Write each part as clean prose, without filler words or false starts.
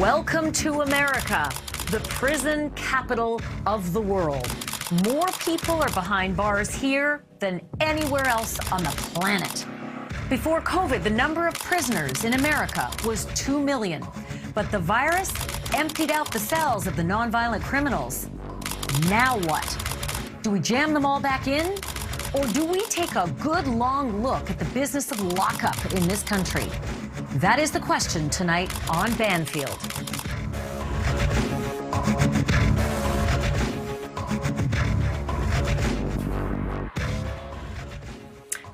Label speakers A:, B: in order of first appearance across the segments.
A: Welcome to America, the prison capital of the world. More people are behind bars here than anywhere else on the planet. Before COVID, the number of prisoners in America was 2 million. But the virus emptied out the cells of the nonviolent criminals. Now what? Do we jam them all back in? Or do we take a good long look at the business of lockup in this country? That is the question tonight on Banfield.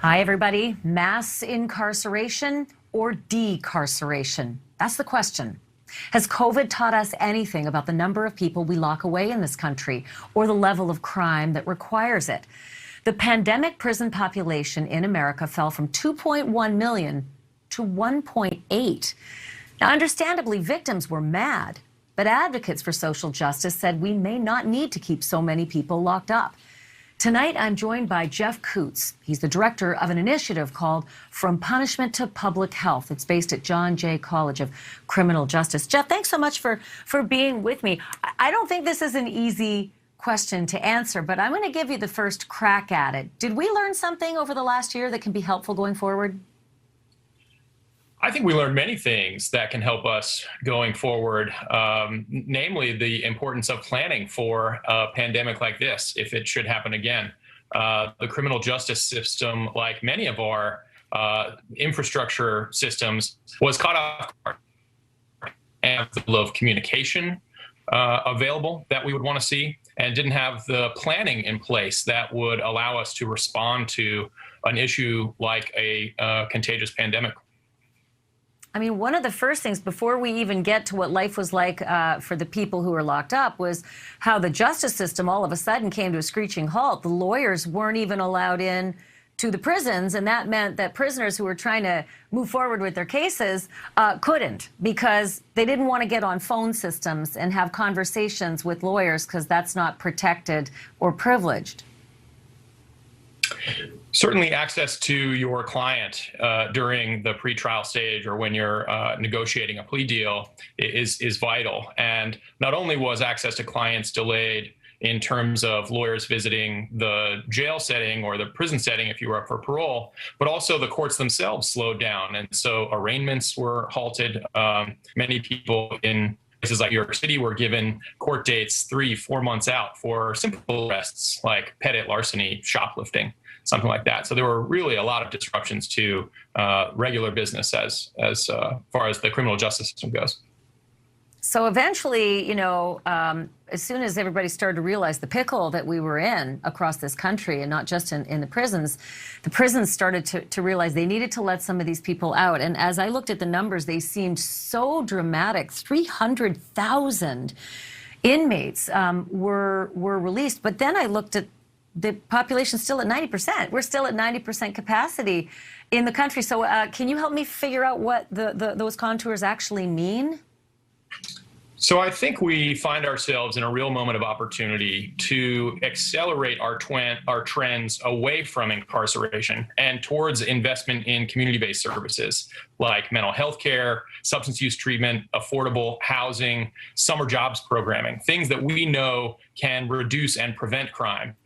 A: Hi, everybody. Mass incarceration or decarceration? That's the question. Has COVID taught us anything about the number of people we lock away in this country or the level of crime that requires it? The pandemic prison population in America fell from 2.1 million to 1.8. Now, understandably, victims were mad, but advocates for social justice said we may not need to keep so many people locked up. Tonight, I'm joined by Jeff Coots. He's the director of an initiative called From Punishment to Public Health. It's based at John Jay College of Criminal Justice. Jeff, thanks so much for being with me. I don't think this is an easy question to answer, but I'm going to give you the first crack at it. Did we learn something over the last year that can be helpful going forward?
B: I think we learned many things that can help us going forward, namely the importance of planning for a pandemic like this, if it should happen again. The criminal justice system, like many of our infrastructure systems, was caught off guard. And the level of communication available that we would want to see, and didn't have the planning in place that would allow us to respond to an issue like a contagious pandemic.
A: I mean, one of the first things before we even get to what life was like for the people who were locked up was how the justice system all of a sudden came to a screeching halt. The lawyers weren't even allowed in to the prisons, and that meant that prisoners who were trying to move forward with their cases couldn't, because they didn't want to get on phone systems and have conversations with lawyers because that's not protected or privileged.
B: Certainly access to your client during the pretrial stage or when you're negotiating a plea deal is vital. And not only was access to clients delayed in terms of lawyers visiting the jail setting or the prison setting if you were up for parole, but also the courts themselves slowed down. And so arraignments were halted. Many people in places like New York City were given court dates 3-4 months out for simple arrests like petit larceny, shoplifting, something like that. So there were really a lot of disruptions to regular business as far as the criminal justice system goes.
A: So eventually, you know, as soon as everybody started to realize the pickle that we were in across this country, and not just in the prisons started to realize they needed to let some of these people out. And as I looked at the numbers, they seemed so dramatic. 300,000 inmates were released. But then I looked at the population still at 90%. We're still at 90% capacity in the country. So can you help me figure out what those contours actually mean?
B: So I think we find ourselves in a real moment of opportunity to accelerate our trends away from incarceration and towards investment in community-based services like mental health care, substance use treatment, affordable housing, summer jobs programming, things that we know can reduce and prevent crime.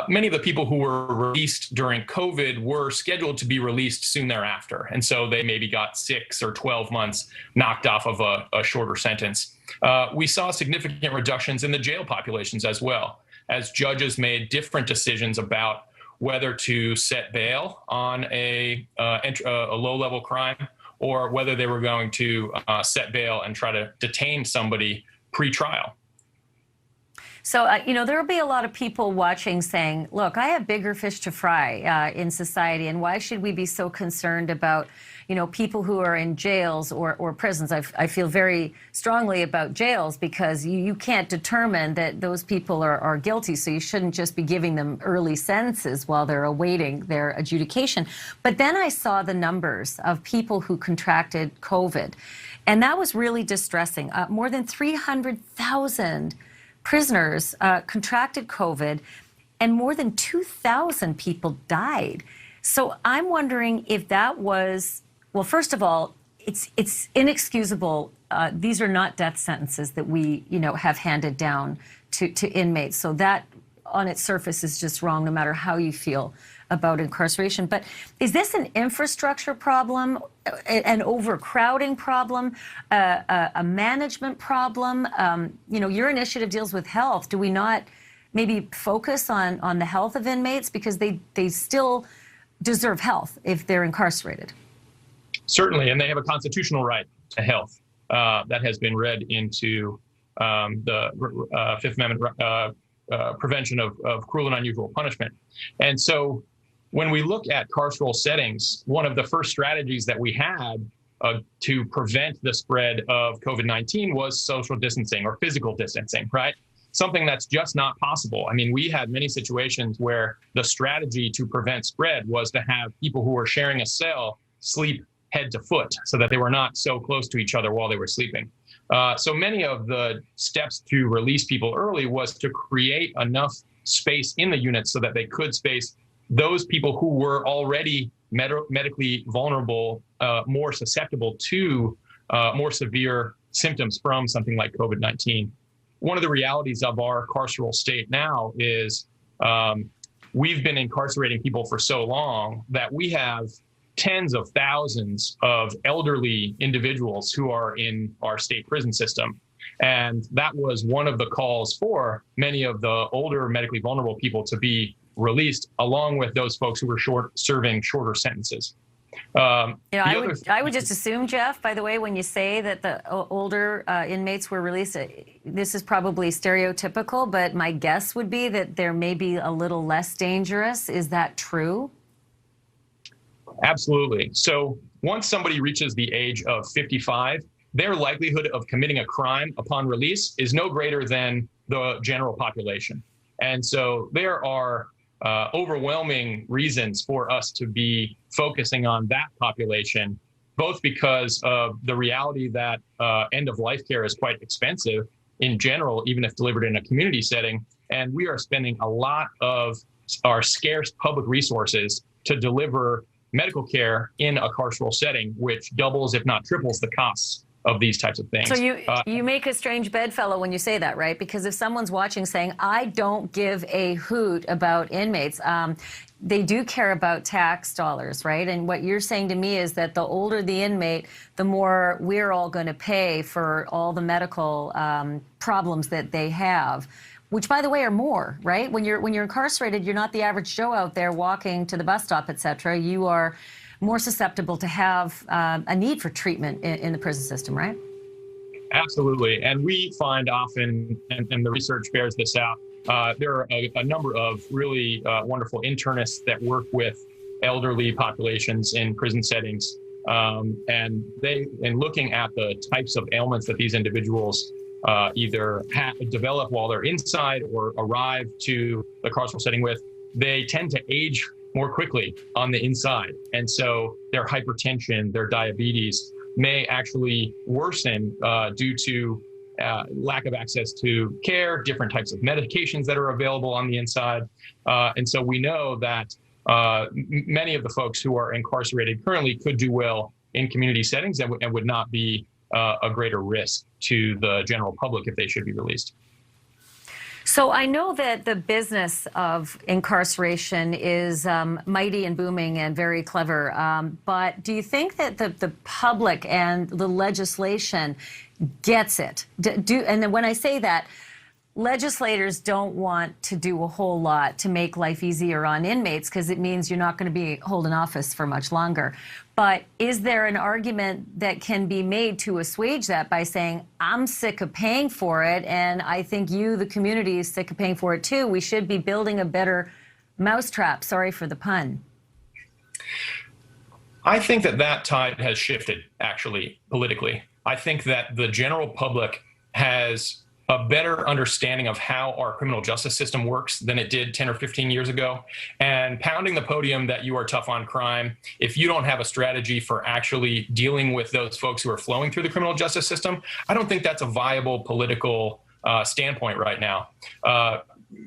B: Many of the people who were released during COVID were scheduled to be released soon thereafter. And so they maybe got 6 or 12 months knocked off of a shorter sentence. We saw significant reductions in the jail populations as well, as judges made different decisions about whether to set bail on a low-level crime or whether they were going to set bail and try to detain somebody pre-trial.
A: So, you know, there will be a lot of people watching saying, look, I have bigger fish to fry in society, and why should we be so concerned about, you know, people who are in jails or prisons? I feel very strongly about jails because you can't determine that those people are guilty, so you shouldn't just be giving them early sentences while they're awaiting their adjudication. But then I saw the numbers of people who contracted COVID, and that was really distressing. More than 300,000 prisoners contracted COVID, and more than 2,000 people died. So I'm wondering if that was, well, first of all, it's inexcusable. These are not death sentences that we, have handed down to inmates. So that on its surface is just wrong, no matter how you feel about incarceration. But is this an infrastructure problem, an overcrowding problem, a management problem? Your initiative deals with health. Do we not maybe focus on the health of inmates, because they still deserve health if they're incarcerated?
B: Certainly, and they have a constitutional right to health that has been read into the Fifth Amendment prevention of cruel and unusual punishment. And so when we look at carceral settings, one of the first strategies that we had to prevent the spread of COVID-19 was social distancing or physical distancing, right? Something that's just not possible. I mean, we had many situations where the strategy to prevent spread was to have people who were sharing a cell sleep head to foot so that they were not so close to each other while they were sleeping. So many of the steps to release people early was to create enough space in the units so that they could space those people who were already medically vulnerable, more susceptible to more severe symptoms from something like COVID-19. One of the realities of our carceral state now is we've been incarcerating people for so long that we have tens of thousands of elderly individuals who are in our state prison system. And that was one of the calls for many of the older medically vulnerable people to be released, along with those folks who were serving shorter sentences.
A: I would just assume, Jeff, by the way, when you say that the older inmates were released, this is probably stereotypical, but my guess would be that they're maybe a little less dangerous. Is that true?
B: Absolutely. So once somebody reaches the age of 55, their likelihood of committing a crime upon release is no greater than the general population. And so there are overwhelming reasons for us to be focusing on that population, both because of the reality that end-of-life care is quite expensive in general, even if delivered in a community setting. And we are spending a lot of our scarce public resources to deliver medical care in a carceral setting, which doubles, if not triples, the costs of these types of things.
A: So you make a strange bedfellow when you say that, right? Because if someone's watching saying, I don't give a hoot about inmates, they do care about tax dollars, right? And what you're saying to me is that the older the inmate, the more we're all going to pay for all the medical problems that they have, which, by the way, are more, right? When you're incarcerated, you're not the average Joe out there walking to the bus stop, et cetera. You are more susceptible to have a need for treatment in the prison system, right?
B: Absolutely. And we find often, and the research bears this out, there are a number of really wonderful internists that work with elderly populations in prison settings. And in looking at the types of ailments that these individuals either develop while they're inside or arrive to the carceral setting with, they tend to age more quickly on the inside. And so their hypertension, their diabetes may actually worsen due to lack of access to care, different types of medications that are available on the inside. And so we know that many of the folks who are incarcerated currently could do well in community settings and would not be a greater risk to the general public if they should be released.
A: So I know that the business of incarceration is mighty and booming and very clever, but do you think that the public and the legislation gets it? And then when I say that, legislators don't want to do a whole lot to make life easier on inmates because it means you're not going to be holding office for much longer. But is there an argument that can be made to assuage that by saying, I'm sick of paying for it, and I think you, the community, is sick of paying for it too. We should be building a better mousetrap. Sorry for the pun.
B: I think that tide has shifted, actually, politically. I think that the general public has a better understanding of how our criminal justice system works than it did 10 or 15 years ago. And pounding the podium that you are tough on crime, if you don't have a strategy for actually dealing with those folks who are flowing through the criminal justice system, I don't think that's a viable political standpoint right now.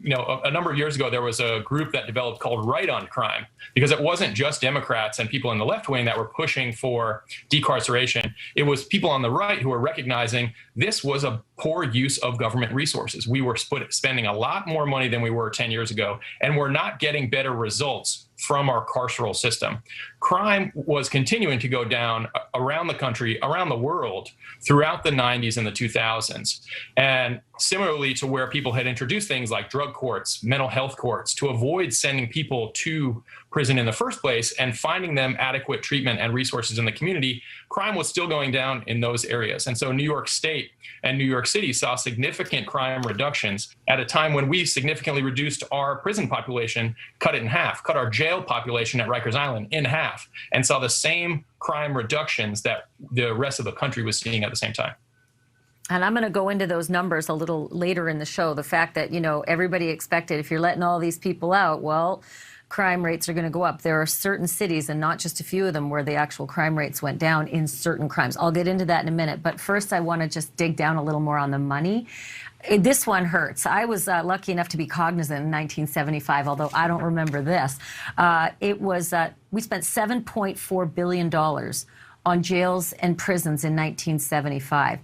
B: a number of years ago, there was a group that developed called Right on Crime, because it wasn't just Democrats and people in the left wing that were pushing for decarceration. It was people on the right who were recognizing this was a poor use of government resources. We were spending a lot more money than we were 10 years ago, and we're not getting better results from our carceral system. Crime was continuing to go down around the country, around the world, throughout the 90s and the 2000s. And similarly to where people had introduced things like drug courts, mental health courts, to avoid sending people to prison in the first place and finding them adequate treatment and resources in the community, crime was still going down in those areas. And so New York State and New York City saw significant crime reductions at a time when we significantly reduced our prison population, cut it in half, cut our jail population at Rikers Island in half, and saw the same crime reductions that the rest of the country was seeing at the same time.
A: And I'm going to go into those numbers a little later in the show. The fact that, everybody expected if you're letting all these people out, well, crime rates are going to go up. There are certain cities, and not just a few of them, where the actual crime rates went down in certain crimes. I'll get into that in a minute. But first, I want to just dig down a little more on the money. This one hurts. I was lucky enough to be cognizant in 1975, although I don't remember this. We spent $7.4 billion on jails and prisons in 1975.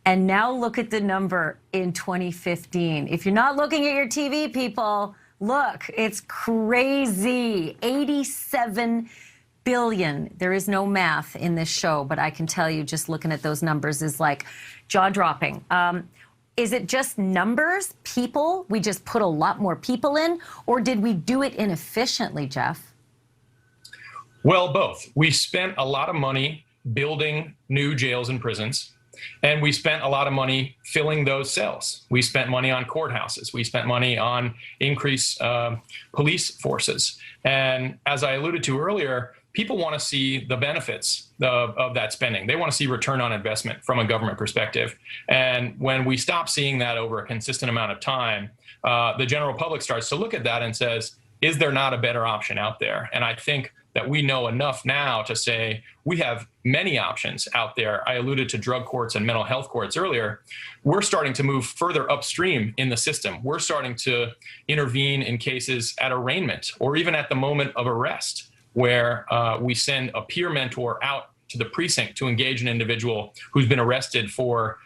A: And now look at the number in 2015. If you're not looking at your TV, people, look, it's crazy. 87 billion. There is no math in this show, but I can tell you just looking at those numbers is like jaw-dropping. Is it just numbers, people? We just put a lot more people in? Or did we do it inefficiently, Jeff?
B: Well, both. We spent a lot of money building new jails and prisons, and we spent a lot of money filling those cells. We spent money on courthouses. We spent money on increased police forces. And as I alluded to earlier, people want to see the benefits of that spending. They want to see return on investment from a government perspective. And when we stop seeing that over a consistent amount of time, the general public starts to look at that and says, is there not a better option out there? And I think that we know enough now to say we have many options out there. I alluded to drug courts and mental health courts earlier. We're starting to move further upstream in the system. We're starting to intervene in cases at arraignment or even at the moment of arrest, where we send a peer mentor out to the precinct to engage an individual who's been arrested for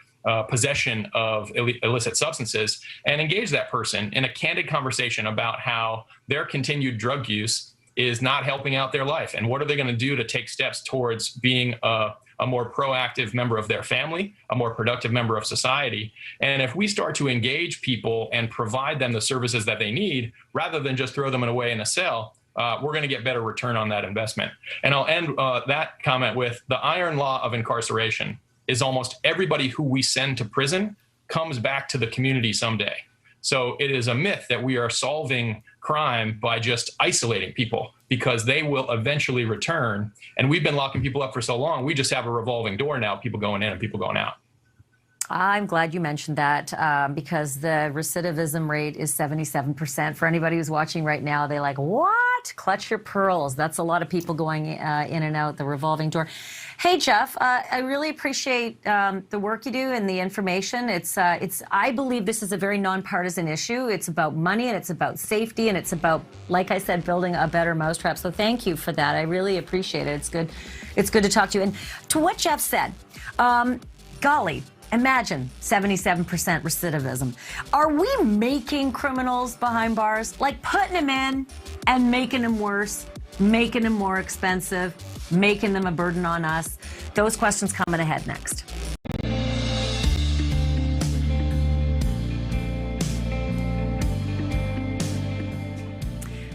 B: possession of illicit substances and engage that person in a candid conversation about how their continued drug use is not helping out their life, and what are they going to do to take steps towards being a more proactive member of their family, a more productive member of society. And if we start to engage people and provide them the services that they need, rather than just throw them away in a cell, we're going to get better return on that investment. And I'll end that comment with the iron law of incarceration is almost everybody who we send to prison comes back to the community someday. So it is a myth that we are solving crime by just isolating people, because they will eventually return. And we've been locking people up for so long, we just have a revolving door now, people going in and people going out.
A: I'm glad you mentioned that because the recidivism rate is 77%. For anybody who's watching right now, they're like, what? Clutch your pearls. That's a lot of people going in and out the revolving door. Hey, Jeff, I really appreciate the work you do and the information. I believe this is a very nonpartisan issue. It's about money and it's about safety and it's about, like I said, building a better mousetrap. So thank you for that. I really appreciate it. It's good to talk to you. And to what Jeff said, golly, imagine 77% recidivism. Are we making criminals behind bars? Like putting them in and making them worse, making them more expensive, making them a burden on us? Those questions coming ahead next.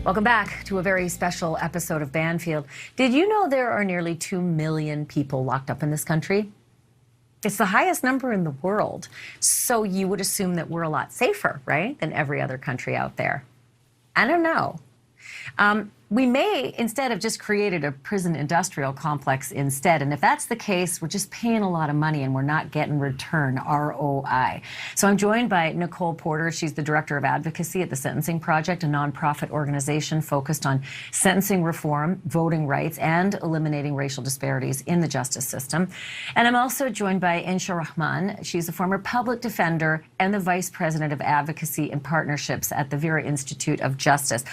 A: Welcome back to a very special episode of Banfield. Did you know there are nearly 2 million people locked up in this country? It's the highest number in the world. So you would assume that we're a lot safer, right, than every other country out there. I don't know. we may instead have just created a prison industrial complex instead. And if that's the case, we're just paying a lot of money and we're not getting return, ROI. So I'm joined by Nicole Porter. She's the Director of Advocacy at the Sentencing Project, a nonprofit organization focused on sentencing reform, voting rights, and eliminating racial disparities in the justice system. And I'm also joined by Insha Rahman. She's a former public defender and the Vice President of Advocacy and Partnerships at the Vera Institute of Justice.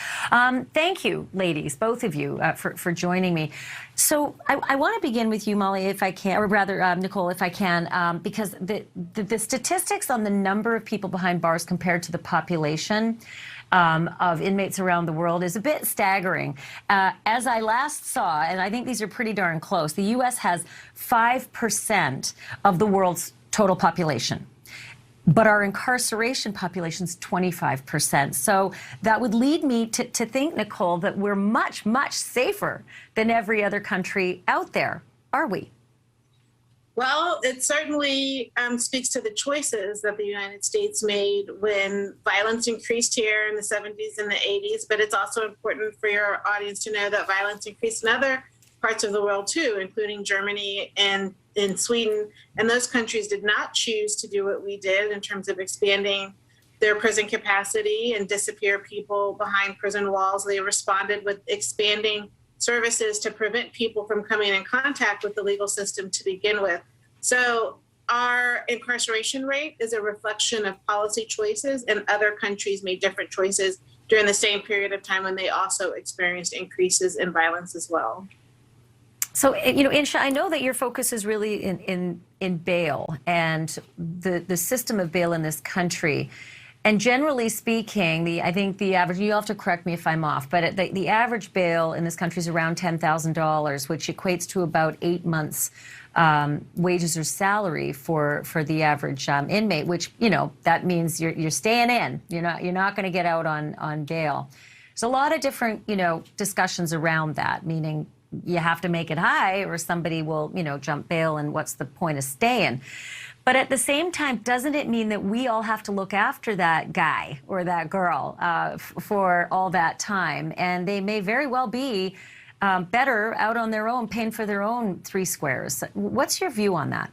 A: Thank you, ladies, both of you, for joining me. So I want to begin with you, Molly, if I can, or rather, Nicole, if I can, because the statistics on the number of people behind bars compared to the population of inmates around the world is a bit staggering. As I last saw, and I think these are pretty darn close, the U.S. has 5% of the world's total population. But our incarceration population is 25%. So that would lead me to think, Nicole, that we're much, much safer than every other country out there. Are we?
C: Well, it certainly speaks to the choices that the United States made when violence increased here in the 70s and the 80s. But it's also important for your audience to know that violence increased in other parts of the world, too, including Germany and in Sweden. And those countries did not choose to do what we did in terms of expanding their prison capacity and disappear people behind prison walls. They responded with expanding services to prevent people from coming in contact with the legal system to begin with. So our incarceration rate is a reflection of policy choices, and other countries made different choices during the same period of time when they also experienced increases in violence as well.
A: So, Insha, I know that your focus is really in bail and the system of bail in this country. And generally speaking, I think the average, you'll have to correct me if I'm off, but the average bail in this country is around $10,000, which equates to about 8 months wages or salary for the average inmate, which, that means you're staying in. You're not going to get out on bail. There's a lot of different, discussions around that, meaning you have to make it high or somebody will, jump bail, and what's the point of staying? But at the same time, doesn't it mean that we all have to look after that guy or that girl for all that time? And they may very well be better out on their own, paying for their own 3 squares. What's your view on that?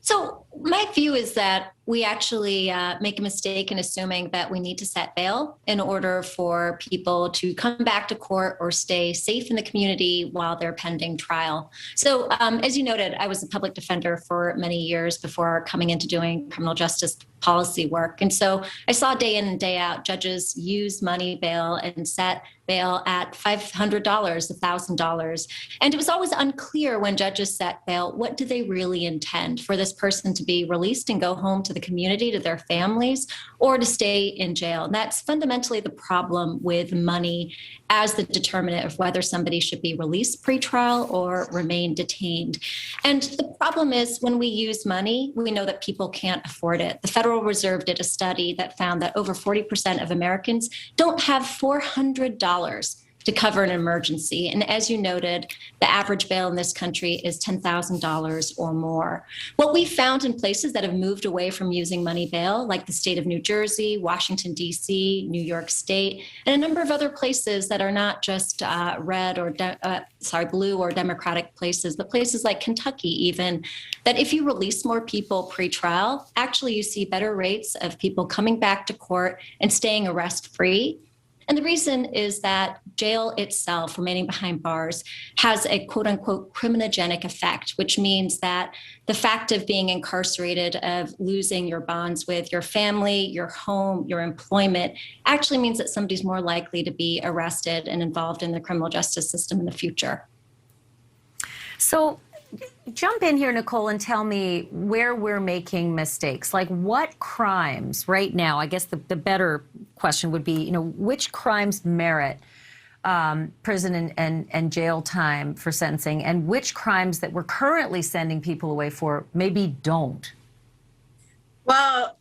D: So my view is that we actually make a mistake in assuming that we need to set bail in order for people to come back to court or stay safe in the community while they're pending trial. So as you noted, I was a public defender for many years before coming into doing criminal justice policy work. And so I saw day in and day out judges use money bail and set bail at $500, $1,000. And it was always unclear when judges set bail, what do they really intend? For this person to be released and go home to the community, to their families, or to stay in jail? And that's fundamentally the problem with money as the determinant of whether somebody should be released pretrial or remain detained. And the problem is when we use money, we know that people can't afford it. The Federal Reserve did a study that found that over 40% of Americans don't have $400 to cover an emergency. And as you noted, the average bail in this country is $10,000 or more. What we found in places that have moved away from using money bail, like the state of New Jersey, Washington, D.C., New York State, and a number of other places that are not just blue or Democratic places, but places like Kentucky even, that if you release more people pre-trial, actually you see better rates of people coming back to court and staying arrest-free. And the reason is that jail itself, remaining behind bars, has a quote unquote criminogenic effect, which means that the fact of being incarcerated, of losing your bonds with your family, your home, your employment, actually means that somebody's more likely to be arrested and involved in the criminal justice system in the future.
A: So jump in here, Nicole, and tell me where we're making mistakes. Like what crimes right now, I guess the better question would be, which crimes merit prison and jail time for sentencing, and which crimes that we're currently sending people away for maybe don't?
C: Well,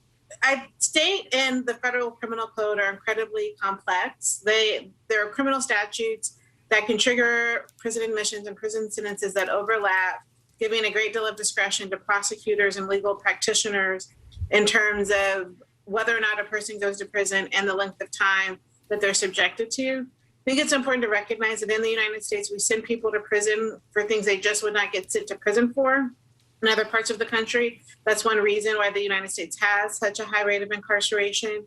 C: state and the federal criminal code are incredibly complex. There are criminal statutes that can trigger prison admissions and prison sentences that overlap, giving a great deal of discretion to prosecutors and legal practitioners in terms of whether or not a person goes to prison and the length of time that they're subjected to. think it's important to recognize that in the United States, we send people to prison for things they just would not get sent to prison for. In other parts of the country, that's one reason why the United States has such a high rate of incarceration.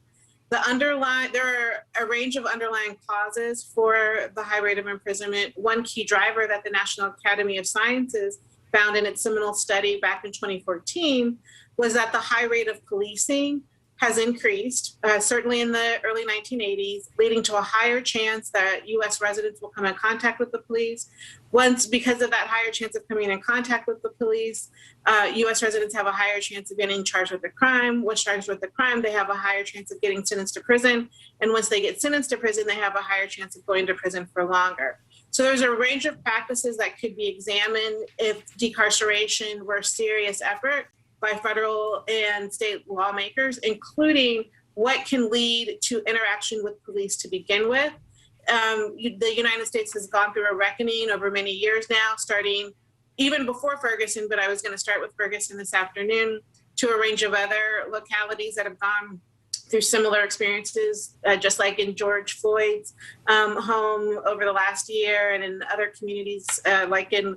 C: There are a range of underlying causes for the high rate of imprisonment. One key driver that the National Academy of Sciences found in its seminal study back in 2014 was that the high rate of policing has increased, certainly in the early 1980s, leading to a higher chance that U.S. residents will come in contact with the police. Because of that higher chance of coming in contact with the police, U.S. residents have a higher chance of getting charged with a crime. Once charged with a crime, they have a higher chance of getting sentenced to prison. And once they get sentenced to prison, they have a higher chance of going to prison for longer. So there's a range of practices that could be examined if decarceration were a serious effort by federal and state lawmakers, including what can lead to interaction with police to begin with. The United States has gone through a reckoning over many years now, starting even before Ferguson, but I was going to start with Ferguson this afternoon, to a range of other localities that have gone through similar experiences, just like in George Floyd's home over the last year, and in other communities like in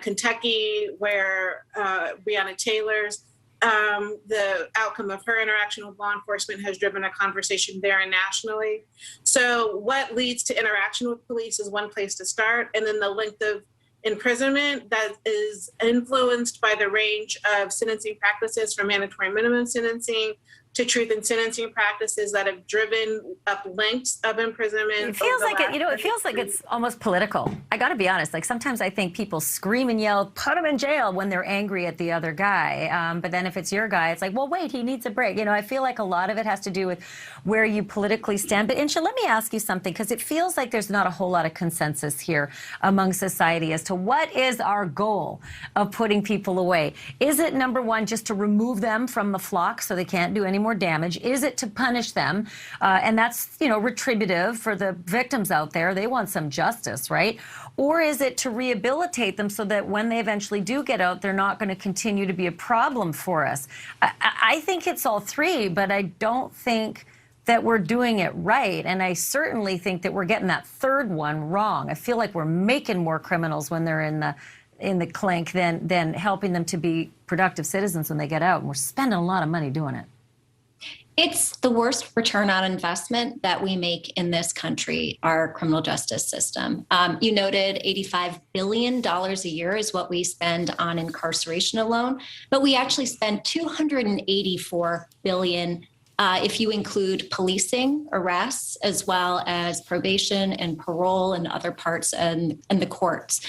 C: Kentucky, where Breonna Taylor's, the outcome of her interaction with law enforcement has driven a conversation there and nationally. So what leads to interaction with police is one place to start, and then the length of imprisonment that is influenced by the range of sentencing practices from mandatory minimum sentencing to truth in sentencing practices that have driven up lengths of imprisonment.
A: It feels like it feels like it's almost political. I got to be honest. Like sometimes I think people scream and yell, "Put him in jail," when they're angry at the other guy. But then if it's your guy, it's like, well, wait, he needs a break. I feel like a lot of it has to do with where you politically stand. But Insha, let me ask you something, because it feels like there's not a whole lot of consensus here among society as to what is our goal of putting people away. Is it, number one, just to remove them from the flock so they can't do any more damage? Is it to punish them? And that's, retributive for the victims out there. They want some justice, right? Or is it to rehabilitate them so that when they eventually do get out, they're not going to continue to be a problem for us? I think it's all three, but I don't think that we're doing it right. And I certainly think that we're getting that third one wrong. I feel like we're making more criminals when they're in the clink than helping them to be productive citizens when they get out. And we're spending a lot of money doing it.
D: It's the worst return on investment that we make in this country, our criminal justice system. You noted $85 billion a year is what we spend on incarceration alone, but we actually spend $284 billion if you include policing, arrests, as well as probation and parole and other parts and the courts.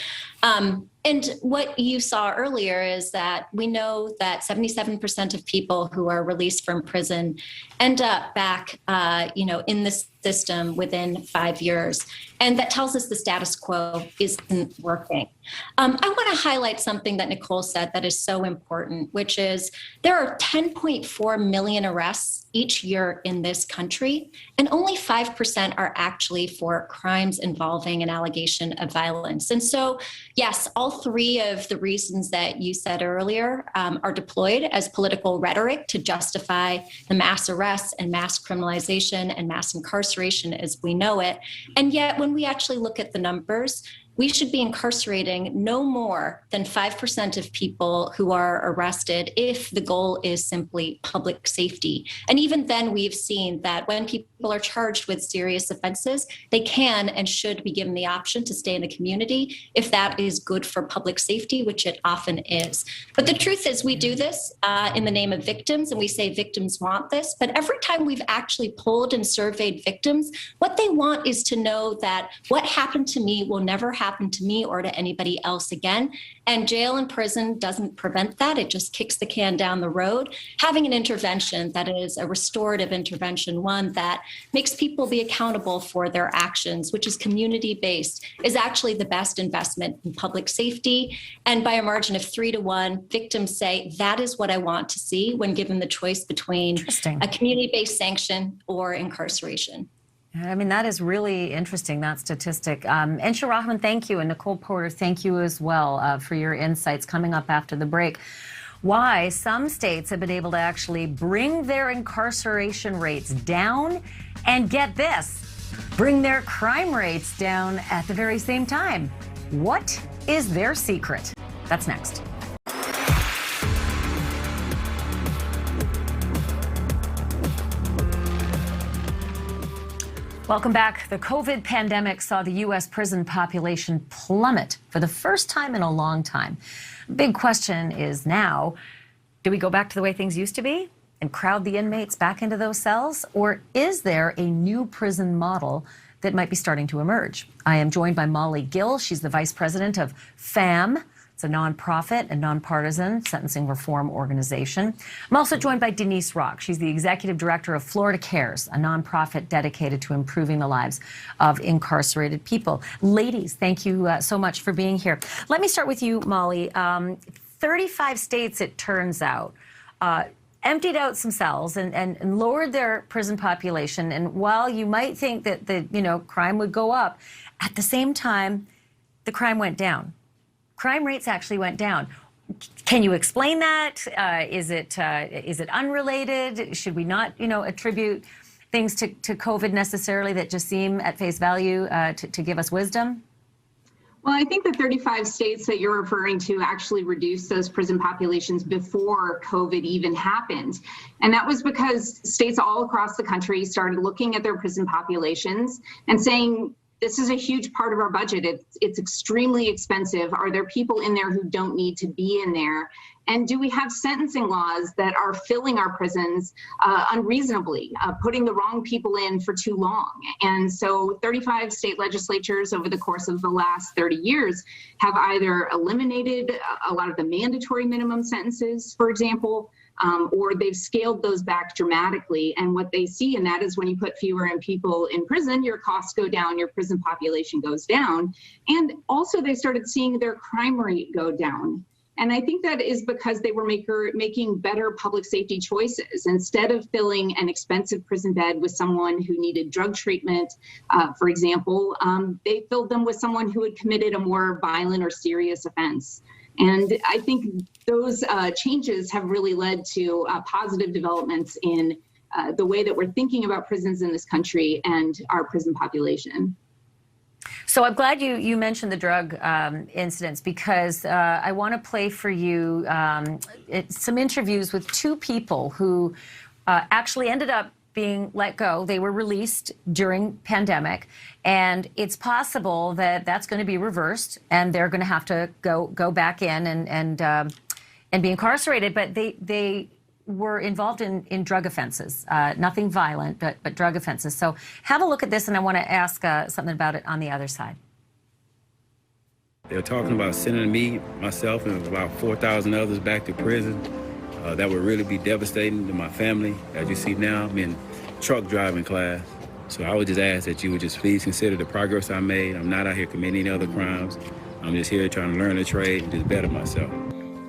D: And what you saw earlier is that we know that 77% of people who are released from prison end up back, in the system within 5 years. And that tells us the status quo isn't working. I want to highlight something that Nicole said that is so important, which is there are 10.4 million arrests each year in this country, and only 5% are actually for crimes involving an allegation of violence. And so, yes, all three of the reasons that you said earlier are deployed as political rhetoric to justify the mass arrests and mass criminalization and mass incarceration as we know it. And yet, when we actually look at the numbers, we should be incarcerating no more than 5% of people who are arrested if the goal is simply public safety. And even then, we've seen that when people are charged with serious offenses, they can and should be given the option to stay in the community if that is good for public safety, which it often is. But the truth is we do this in the name of victims, and we say victims want this. But every time we've actually polled and surveyed victims, what they want is to know that what happened to me will never happen to me or to anybody else again. And jail and prison doesn't prevent that. It just kicks the can down the road. Having an intervention that is a restorative intervention, one that makes people be accountable for their actions, which is community-based, is actually the best investment in public safety. And by a margin of 3-1, victims say that is what I want to see when given the choice between a community-based sanction or incarceration.
A: I mean, that is really interesting, that statistic. Insha Rahman, thank you. And Nicole Porter, thank you as well for your insights. Coming up after the break, why some states have been able to actually bring their incarceration rates down. And get this, bring their crime rates down at the very same time. What is their secret? That's next. Welcome back. The COVID pandemic saw the U.S. prison population plummet for the first time in a long time. Big question is now, do we go back to the way things used to be and crowd the inmates back into those cells? Or is there a new prison model that might be starting to emerge? I am joined by Molly Gill. She's the vice president of FAM. It's a nonprofit and nonpartisan sentencing reform organization. I'm also joined by Denise Rock. She's the executive director of Florida Cares, a nonprofit dedicated to improving the lives of incarcerated people. Ladies, thank you so much for being here. Let me start with you, Molly. 35 states, it turns out, emptied out some cells and lowered their prison population. And while you might think that the crime would go up, at the same time, the crime went down. Crime rates actually went down. Can you explain that? Is it unrelated? Should we not, attribute things to COVID necessarily that just seem at face value to give us wisdom?
E: Well, I think the 35 states that you're referring to actually reduced those prison populations before COVID even happened. And that was because states all across the country started looking at their prison populations and saying, this is a huge part of our budget. It's extremely expensive. Are there people in there who don't need to be in there? And do we have sentencing laws that are filling our prisons unreasonably, putting the wrong people in for too long? And so 35 state legislatures over the course of the last 30 years have either eliminated a lot of the mandatory minimum sentences, for example, or they've scaled those back dramatically. And what they see in that is when you put fewer people in prison, your costs go down, your prison population goes down. And also they started seeing their crime rate go down. And I think that is because they were making better public safety choices. Instead of filling an expensive prison bed with someone who needed drug treatment, for example, they filled them with someone who had committed a more violent or serious offense. And I think those changes have really led to positive developments in the way that we're thinking about prisons in this country and our prison population.
A: So I'm glad you mentioned the drug incidents, because I want to play for you some interviews with two people who actually ended up being let go. They were released during pandemic, and it's possible that that's going to be reversed, and they're going to have to go back in and be incarcerated. But they were involved in drug offenses, nothing violent, but drug offenses. So have a look at this, and I want to ask something about it on the other side.
F: They're talking about sending me, myself, and about 4,000 others back to prison. That would really be devastating to my family. As you see now, I'm in truck driving class. So I would just ask that you would just please consider the progress I made. I'm not out here committing any other crimes. I'm just here trying to learn a trade and just better myself.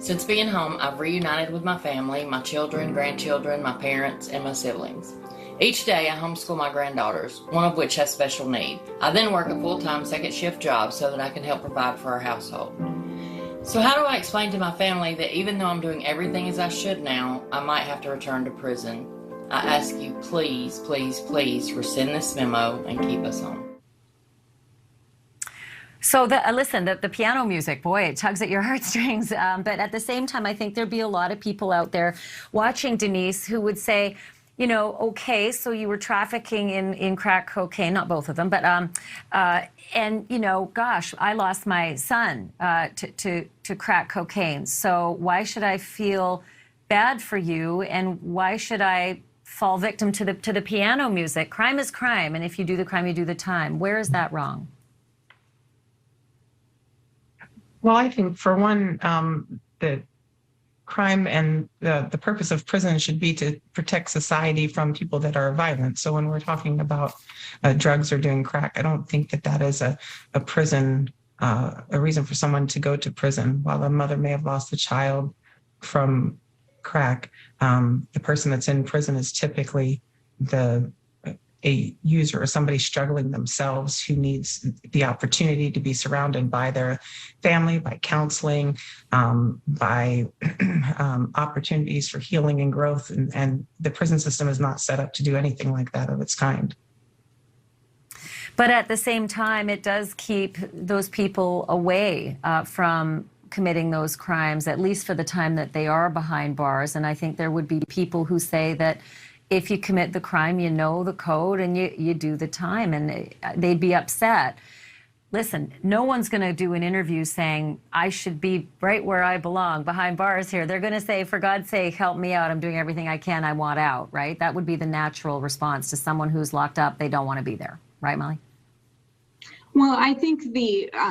G: Since being home, I've reunited with my family, my children, grandchildren, my parents, and my siblings. Each day I homeschool my granddaughters, one of which has special need. I then work a full-time second shift job so that I can help provide for our household. So how do I explain to my family that even though I'm doing everything as I should now, I might have to return to prison? I ask you, please, please, please rescind this memo and keep us home.
A: So listen, the piano music, boy, it tugs at your heartstrings. But at the same time, I think there'd be a lot of people out there watching, Denise, who would say, okay, so you were trafficking in crack cocaine, not both of them, but and gosh, I lost my son to crack cocaine. So why should I feel bad for you, and why should I fall victim to the piano music? Crime is crime, and if you do the crime, you do the time. Where is that wrong?
H: Well, I think for one, that crime and the purpose of prison should be to protect society from people that are violent. So when we're talking about drugs or doing crack, I don't think that is a prison, a reason for someone to go to prison. While a mother may have lost a child from crack, the person that's in prison is typically a user or somebody struggling themselves who needs the opportunity to be surrounded by their family, by counseling, by opportunities for healing and growth. And the prison system is not set up to do anything like that of its kind.
A: But at the same time, it does keep those people away from committing those crimes, at least for the time that they are behind bars. And I think there would be people who say that if you commit the crime, you know the code and you do the time, and they'd be upset. Listen, no one's going to do an interview saying, I should be right where I belong, behind bars here. They're going to say, for God's sake, help me out. I'm doing everything I can. I want out, right? That would be the natural response to someone who's locked up. They don't want to be there. Right, Molly?
E: Well, I think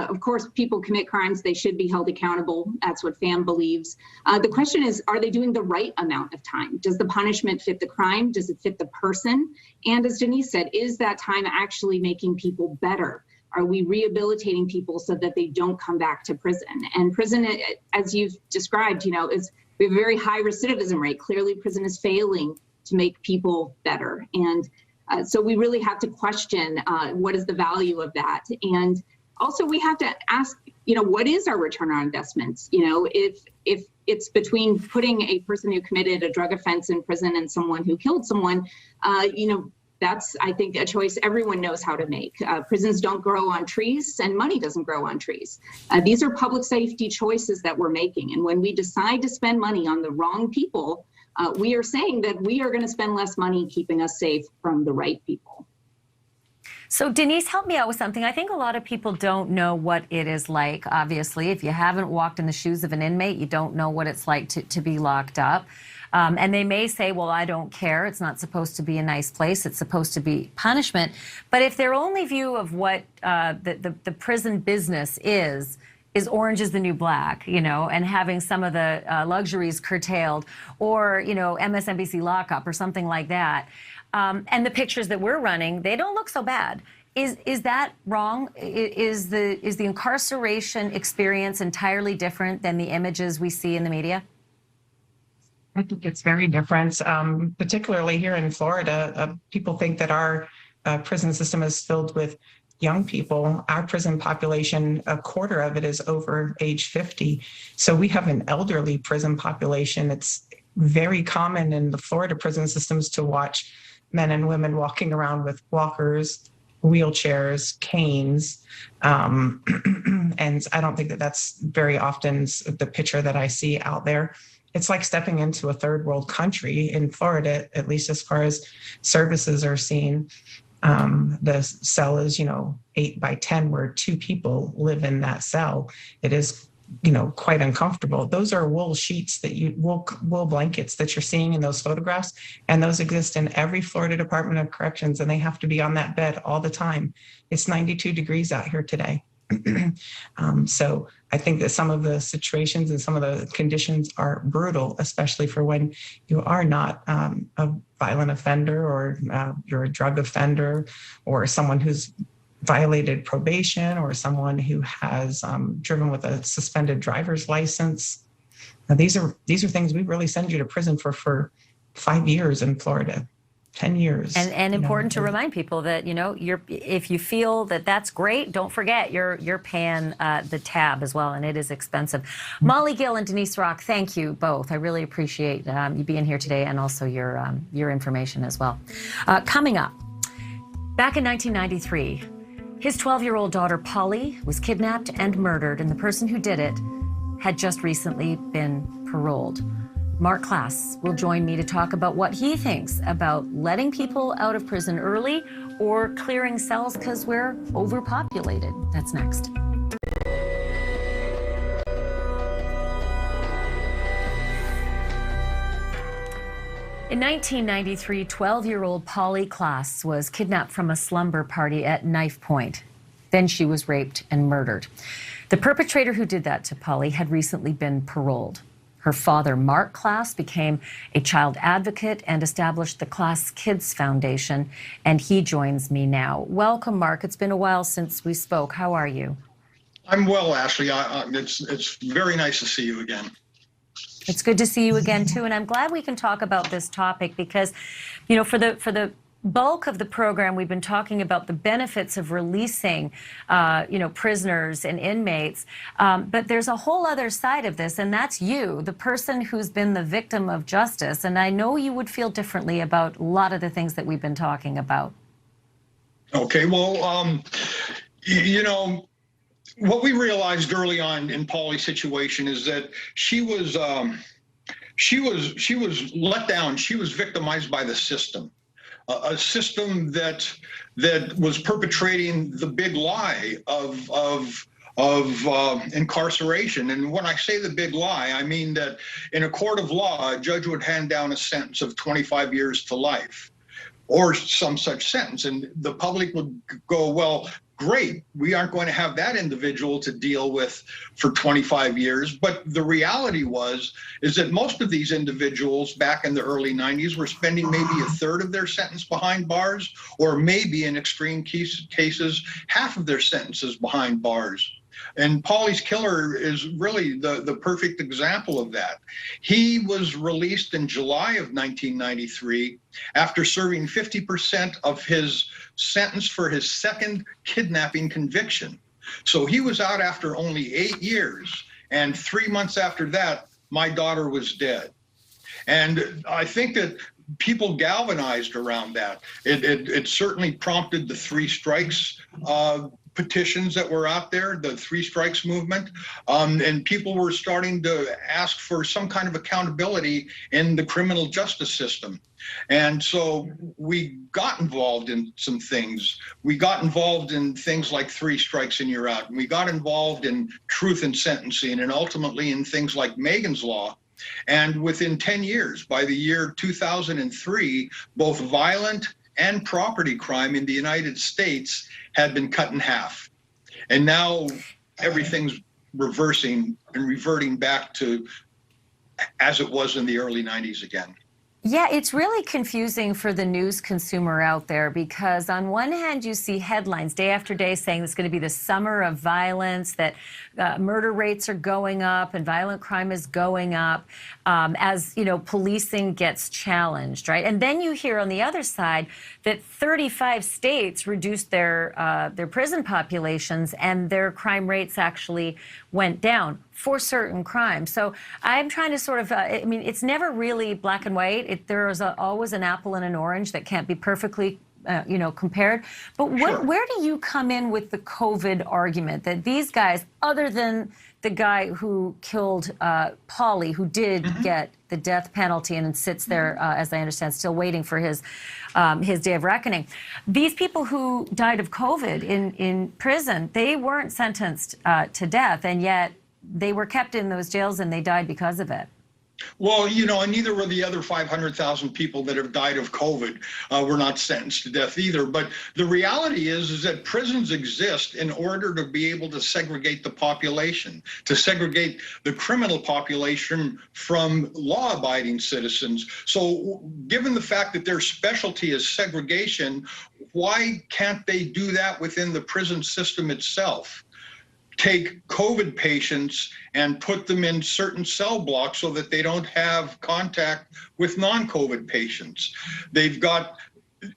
E: of course, people commit crimes. They should be held accountable. That's what FAM believes. The question is, are they doing the right amount of time? Does the punishment fit the crime? Does it fit the person? And as Denise said, is that time actually making people better? Are we rehabilitating people so that they don't come back to prison? And prison, as you've described, we have a very high recidivism rate. Clearly, prison is failing to make people better. And so we really have to question what is the value of that. And also we have to ask, what is our return on investments? If it's between putting a person who committed a drug offense in prison and someone who killed someone, that's, I think, a choice everyone knows how to make. Prisons don't grow on trees and money doesn't grow on trees. These are public safety choices that we're making. And when we decide to spend money on the wrong people, we are saying that we are going to spend less money keeping us safe from the right people.
A: So Denise, help me out with something. I think a lot of people don't know what it is like. Obviously, if you haven't walked in the shoes of an inmate, you don't know what it's like to be locked up. And they may say, well, I don't care. It's not supposed to be a nice place. It's supposed to be punishment. But if their only view of what the prison business is orange is the new black, and having some of the luxuries curtailed, or, MSNBC lockup or something like that. And the pictures that we're running, they don't look so bad. Is that wrong? Is the incarceration experience entirely different than the images we see in the media?
H: I think it's very different, particularly here in Florida. People think that our prison system is filled with young people. Our prison population, a quarter of it is over age 50. So we have an elderly prison population. It's very common in the Florida prison systems to watch men and women walking around with walkers, wheelchairs, canes. And I don't think that that's very often the picture that I see out there. It's like stepping into a third world country in Florida, at least as far as services are seen. The cell is, 8 by 10, where 2 people live in that cell. It is, quite uncomfortable. Those are wool sheets wool blankets that you're seeing in those photographs. And those exist in every Florida Department of Corrections, and they have to be on that bed all the time. It's 92 degrees out here today. So I think that some of the situations and some of the conditions are brutal, especially for when you are not a violent offender, or you're a drug offender, or someone who's violated probation, or someone who has driven with a suspended driver's license. Now, these are things we really send you to prison for 5 years in Florida. 10 years.
A: And important to remind people that, if you feel that that's great, don't forget you're paying the tab as well, and it is expensive. Molly Gill and Denise Rock, thank you both. I really appreciate you being here today, and also your information as well. Coming up, back in 1993, his 12-year-old daughter Polly was kidnapped and murdered, and the person who did it had just recently been paroled. Mark Klass will join me to talk about what he thinks about letting people out of prison early or clearing cells because we're overpopulated. That's next. In 1993, 12-year-old Polly Klass was kidnapped from a slumber party at Knife Point. Then she was raped and murdered. The perpetrator who did that to Polly had recently been paroled. Her father, Mark Klass, became a child advocate and established the Klass Kids Foundation, and he joins me now. Welcome, Mark. It's been a while since we spoke. How are you?
I: I'm well, Ashley. It's very nice to see you again.
A: It's good to see you again, too, and I'm glad we can talk about this topic because, for the bulk of the program, we've been talking about the benefits of releasing, prisoners and inmates. But there's a whole other side of this, and that's you, the person who's been the victim of justice. And I know you would feel differently about a lot of the things that we've been talking about.
I: Okay, well, you know, what we realized early on in Polly's situation is that she was let down. She was victimized by the system, a system that was perpetrating the big lie of incarceration. And when I say the big lie, I mean that in a court of law, a judge would hand down a sentence of 25 years to life, or some such sentence. And the public would go, well, great, we aren't going to have that individual to deal with for 25 years. But the reality is that most of these individuals back in the early 90s were spending maybe a third of their sentence behind bars, or maybe in extreme cases, half of their sentences behind bars. And Polly's killer is really the perfect example of that. He was released in July of 1993 after serving 50% of his sentence for his second kidnapping conviction. So he was out after only 8 years, and 3 months after that, my daughter was dead. And I think that people galvanized around that. It certainly prompted the 3 strikes petitions that were out there, the 3 strikes movement, and people were starting to ask for some kind of accountability in the criminal justice system. And so we got involved in some things. We got involved in things like 3 strikes and you're out. And we got involved in truth in sentencing, and ultimately in things like Megan's Law. And within 10 years, by the year 2003, both violent and property crime in the United States had been cut in half. And now everything's reversing and reverting back to as it was in the early 90s again.
A: Yeah, it's really confusing for the news consumer out there, because on one hand you see headlines day after day saying it's going to be the summer of violence, that murder rates are going up and violent crime is going up as, you know, policing gets challenged, right? And then you hear on the other side that 35 states reduced their prison populations and their crime rates actually went down for certain crimes. So I'm trying to sort of, I mean, it's never really black and white. There is always an apple and an orange that can't be perfectly you know, compared. But where do you come in with the COVID argument that these guys, other than the guy who killed Polly, who did get the death penalty and sits there, as I understand, still waiting for his day of reckoning, these people who died of COVID in prison, they weren't sentenced to death, and yet they were kept in those jails and they died because of it?
I: Well, you know, and neither were the other 500,000 people that have died of COVID were not sentenced to death either. But the reality is that prisons exist in order to be able to segregate the population, to segregate the criminal population from law-abiding citizens. So given the fact that their specialty is segregation, why can't they do that within the prison system itself? Take COVID patients and put them in certain cell blocks so that they don't have contact with non-COVID patients. They've got,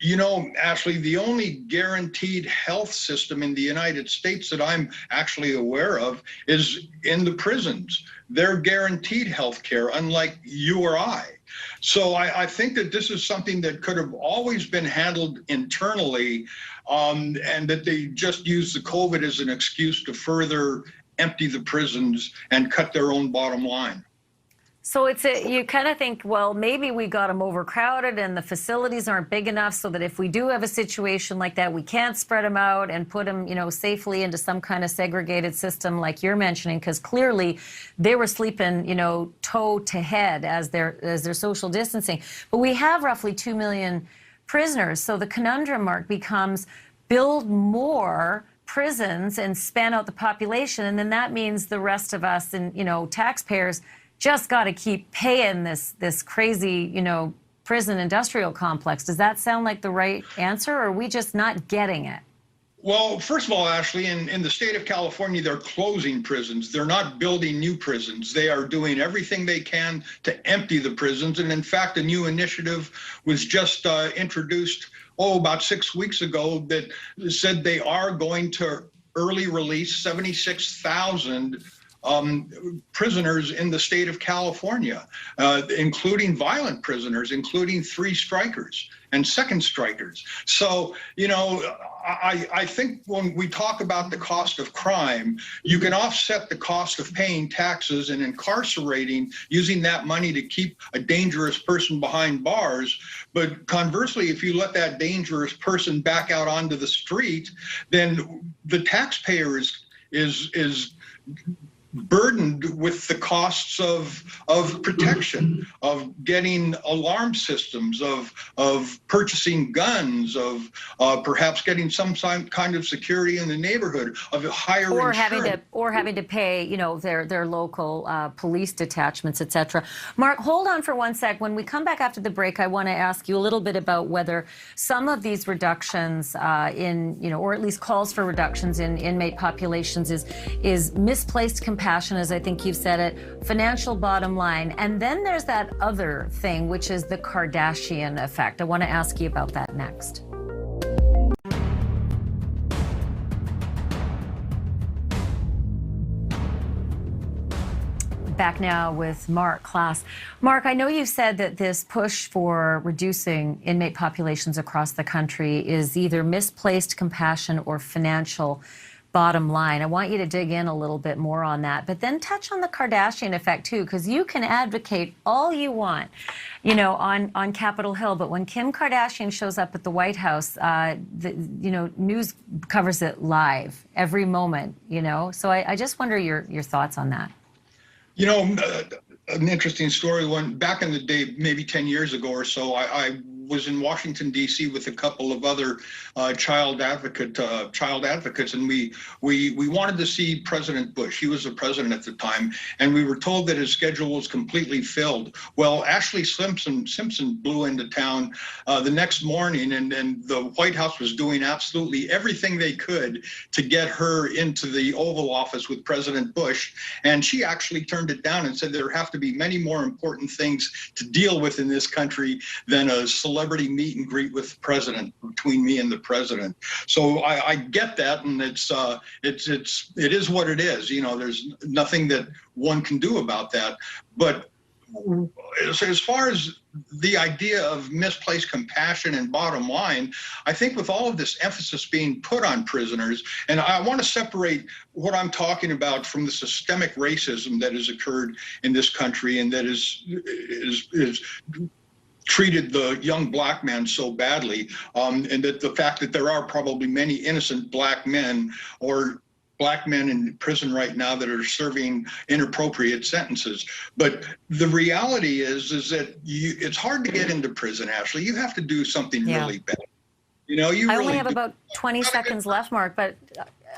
I: you know, Ashley, the only guaranteed health system in the United States that I'm actually aware of is in the prisons. They're guaranteed health care, unlike you or I. So I think that this is something that could have always been handled internally, and that they just use the COVID as an excuse to further empty the prisons and cut their own bottom line.
A: So you kind of think, well, maybe we got them overcrowded and the facilities aren't big enough so that if we do have a situation like that, we can't spread them out and put them, you know, safely into some kind of segregated system like you're mentioning, because clearly they were sleeping, you know, toe to head as their social distancing. But we have roughly 2 million prisoners. So the conundrum, Mark, becomes build more prisons and span out the population. And then that means the rest of us and, you know, taxpayers just got to keep paying this crazy, you know, prison industrial complex. Does that sound like the right answer, or are we just not getting it?
I: Well, first of all, Ashley, in the state of California, they're closing prisons. They're not building new prisons. They are doing everything they can to empty the prisons. And in fact, a new initiative was just introduced, about 6 weeks ago, that said they are going to early release 76,000 prisoners in the state of California, including violent prisoners, including 3 strikers and second strikers. So, you know, I think when we talk about the cost of crime, you can offset the cost of paying taxes and incarcerating, using that money to keep a dangerous person behind bars. But conversely, if you let that dangerous person back out onto the street, then the taxpayer is burdened with the costs of protection, of getting alarm systems, of purchasing guns, of perhaps getting some kind of security in the neighborhood, of higher insurance.
A: having to pay, you know, their local police detachments, etc. Mark, hold on for one sec. When we come back after the break, I want to ask you a little bit about whether some of these reductions in, you know, or at least calls for reductions in inmate populations is misplaced compassion, as I think you've said it, financial bottom line, and then there's that other thing, which is the Kardashian effect. I want to ask you about that next. Back now with Mark Klaas. Mark, I know you said that this push for reducing inmate populations across the country is either misplaced compassion or financial bottom line. I want you to dig in a little bit more on that, but then touch on the Kardashian effect too, because you can advocate all you want, you know, on Capitol Hill, but when Kim Kardashian shows up at the White House, you know, news covers it live every moment, you know. So I just wonder your thoughts on that.
I: You know, an interesting story. When back in the day, maybe 10 years ago or so, I was in Washington, D.C. with a couple of other child advocates, and we wanted to see President Bush. He was the president at the time, and we were told that his schedule was completely filled. Well, Ashley Simpson blew into town the next morning, and the White House was doing absolutely everything they could to get her into the Oval Office with President Bush, and she actually turned it down and said there have to be many more important things to deal with in this country than a celebrity meet and greet with the president, between me and the president. So I get that, and it is what it is. You know, there's nothing that one can do about that. But as far as the idea of misplaced compassion and bottom line, I think with all of this emphasis being put on prisoners, and I want to separate what I'm talking about from the systemic racism that has occurred in this country and that is treated the young black man so badly, and that the fact that there are probably many innocent black men or black men in prison right now that are serving inappropriate sentences. But the reality is that it's hard to get into prison, Ashley. You have to do something really bad. You know, I
A: only have about 20 seconds left, Mark, but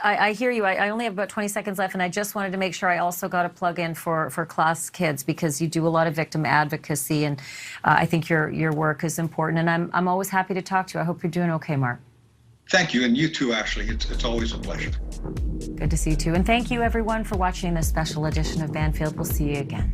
A: I hear you. I only have about 20 seconds left, and I just wanted to make sure I also got a plug in for Klaas Kids, because you do a lot of victim advocacy, and I think your work is important, and I'm always happy to talk to you. I hope you're doing okay, Mark.
I: Thank you, and you too, Ashley. It's always a pleasure.
A: Good to see you too, and thank you everyone for watching this special edition of Banfield. We'll see you again.